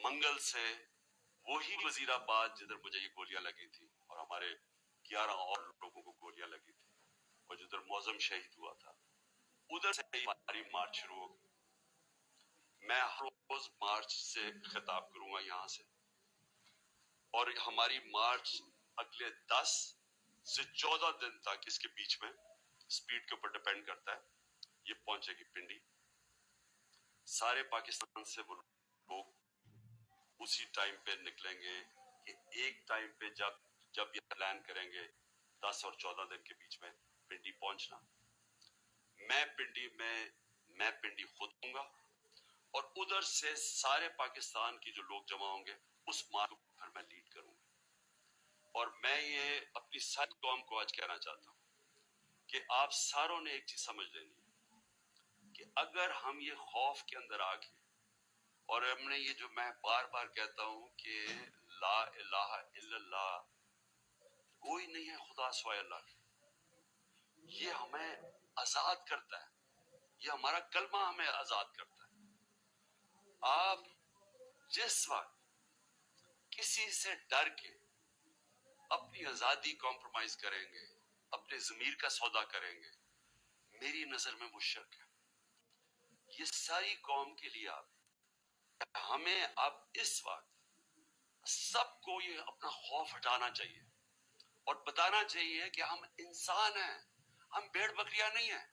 منگل سے وہی وزیر آباد جدھر مجھے یہ گولیاں لگی تھی اور ہمارے 11 اور لوگوں کو گولیاں لگی تھی اور جدھر معظم شہید ہوا تھا ادھر سے ہماری مارچ شروع ہو گئی۔ میں ہر روز مارچ سے خطاب کروں گا یہاں سے، اور ہماری مارچ اگلے 10 سے 14 دن تک اس کے بیچ میں سپیڈ کے اوپر ڈیپینڈ کرتا ہے یہ پہنچے گی پنڈی۔ سارے پاکستان سے وہ لوگ اسی ٹائم پہ نکلیں گے کہ ایک ٹائم پہ جب یہ پلان کریں گے 10 اور 14 دن کے بیچ میں پنڈی پہنچنا۔ میں پنڈی خود ہوں گا اور ادھر سے سارے پاکستان کی جو لوگ جمع ہوں گے اس مارچ کو پھر میں لیڈ کروں گا۔ اور میں یہ اپنی ساری قوم کو آج کہنا چاہتا ہوں کہ آپ ساروں نے ایک چیز سمجھ لینی ہے کہ اگر ہم یہ خوف کے اندر آ گئے اور ہم نے یہ جو میں بار بار کہتا ہوں کہ لا الہ الا اللہ، کوئی نہیں ہے خدا سوائے اللہ کے، یہ ہمیں آزاد کرتا ہے، یہ ہمارا کلمہ ہمیں آزاد کرتا ہے۔ آپ جس وقت کسی سے ڈر کے اپنی آزادی کمپرومائز کریں گے، اپنے ضمیر کا سودا کریں گے، میری نظر میں وہ شرک ہے۔ یہ ساری قوم کے لیے ہمیں اب اس وقت سب کو یہ اپنا خوف ہٹانا چاہیے اور بتانا چاہیے کہ ہم انسان ہیں، ہم بھیڑ بکریاں نہیں ہیں۔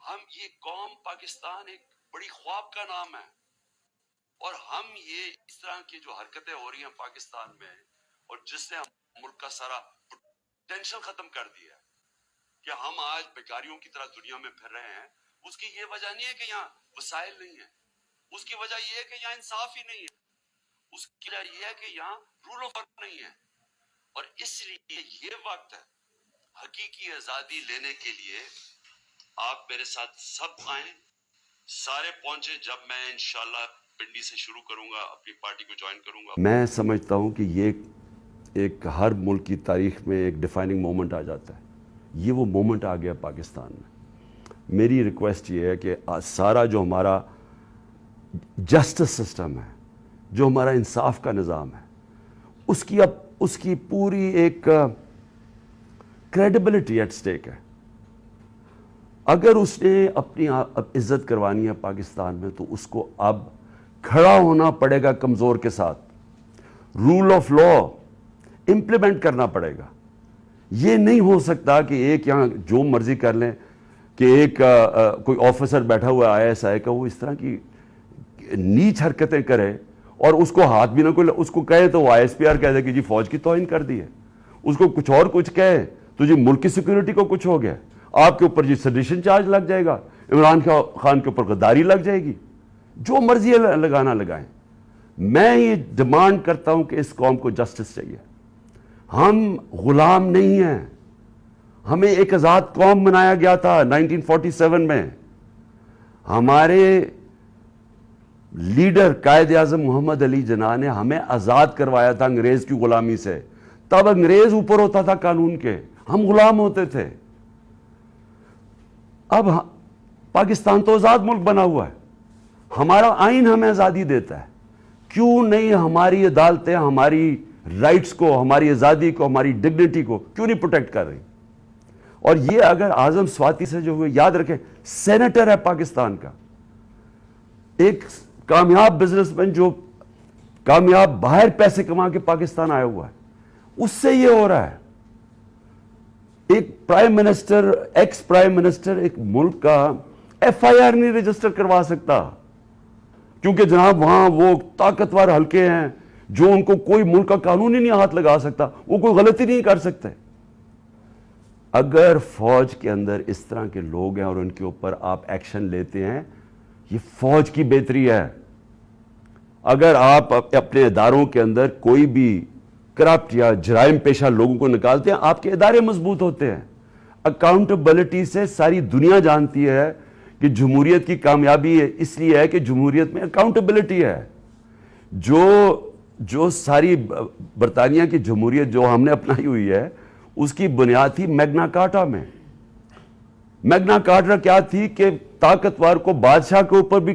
ہم یہ قوم پاکستان ایک بڑی خواب کا نام ہے، اور ہم یہ اس طرح کی جو حرکتیں ہو رہی ہیں پاکستان میں اور جس نے ملک کا سارا پوٹینشل ختم کر دیا ہے کہ ہم آج بیکاریوں کی طرح دنیا میں پھر رہے ہیں، اس کی یہ وجہ نہیں ہے کہ یہاں وسائل نہیں ہیں، اس کی وجہ یہ ہے کہ یہاں انصاف ہی نہیں ہے، اس کی وجہ یہ ہے کہ یہاں رول آف لاء نہیں ہے۔ اور اس لیے یہ وقت ہے حقیقی آزادی لینے کے لیے۔ آپ میرے ساتھ سب آئیں، سارے پہنچے۔ جب میں انشاءاللہ پنڈی سے شروع کروں گا، اپنی پارٹی کو جوائن کروں گا۔ میں سمجھتا ہوں کہ یہ ایک ہر ملک کی تاریخ میں ایک ڈیفائننگ مومنٹ آ جاتا ہے، یہ وہ مومنٹ آ گیا پاکستان میں۔ میری ریکویسٹ یہ ہے کہ سارا جو ہمارا جسٹس سسٹم ہے، جو ہمارا انصاف کا نظام ہے، اس کی پوری ایک کریڈیبلٹی ایٹ سٹیک ہے۔ اگر اس نے اپنی عزت کروانی ہے پاکستان میں تو اس کو اب کھڑا ہونا پڑے گا کمزور کے ساتھ، رول آف لا امپلیمنٹ کرنا پڑے گا۔ یہ نہیں ہو سکتا کہ ایک یہاں جو مرضی کر لیں، کہ ایک کوئی آفیسر بیٹھا ہوا ISI کا وہ اس طرح کی نیچ حرکتیں کرے اور اس کو ہاتھ بھی نہ کوئی اس کو کہے تو وہ ISPR کہہ دے کہ جی فوج کی توہین کر دی ہے، اس کو کچھ کہے تو جی ملک کی سیکورٹی کو کچھ ہو گیا، آپ کے اوپر جی سیڈیشن چارج لگ جائے گا، عمران خان کے اوپر غداری لگ جائے گی، جو مرضی لگانا لگائیں۔ میں یہ ڈیمانڈ کرتا ہوں کہ اس قوم کو جسٹس چاہیے۔ ہم غلام نہیں ہیں، ہمیں ایک آزاد قوم بنایا گیا تھا 1947 میں۔ ہمارے لیڈر قائد اعظم محمد علی جناح نے ہمیں آزاد کروایا تھا انگریز کی غلامی سے۔ تب انگریز اوپر ہوتا تھا قانون کے، ہم غلام ہوتے تھے۔ اب پاکستان تو آزاد ملک بنا ہوا ہے، ہمارا آئین ہمیں آزادی دیتا ہے، کیوں نہیں ہماری عدالتیں ہماری رائٹس کو، ہماری آزادی کو، ہماری ڈگنیٹی کو کیوں نہیں پروٹیکٹ کر رہی؟ اور یہ اگر اعظم سواتی سے جو ہوئے، یاد رکھیں سینیٹر ہے پاکستان کا، ایک کامیاب بزنس مین جو کامیاب باہر پیسے کما کے پاکستان آیا ہوا ہے، اس سے یہ ہو رہا ہے۔ ایک prime minister, ex prime minister ایک ملک کا FIR نہیں رجسٹر کروا سکتا کیونکہ جناب وہاں وہ طاقتور حلقے ہیں جو ان کو کوئی ملک کا قانون ہی نہیں ہاتھ لگا سکتا، وہ کوئی غلطی نہیں کر سکتے۔ اگر فوج کے اندر اس طرح کے لوگ ہیں اور ان کے اوپر آپ ایکشن لیتے ہیں، یہ فوج کی بہتری ہے۔ اگر آپ اپنے اداروں کے اندر کوئی بھی کرپٹ یا جرائم پیشہ لوگوں کو نکالتے ہیں، آپ کے ادارے مضبوط ہوتے ہیں۔ اکاؤنٹیبلٹی سے ساری دنیا جانتی ہے کہ جمہوریت کی کامیابی اس لیے ہے کہ جمہوریت میں اکاؤنٹیبلٹی ہے۔ جو ساری برطانیہ کی جمہوریت جو ہم نے اپنائی ہوئی ہے، اس کی بنیاد تھی میگنا کارٹا میں۔ میگنا کارٹا کیا تھی کہ طاقتور کو بادشاہ کے اوپر بھی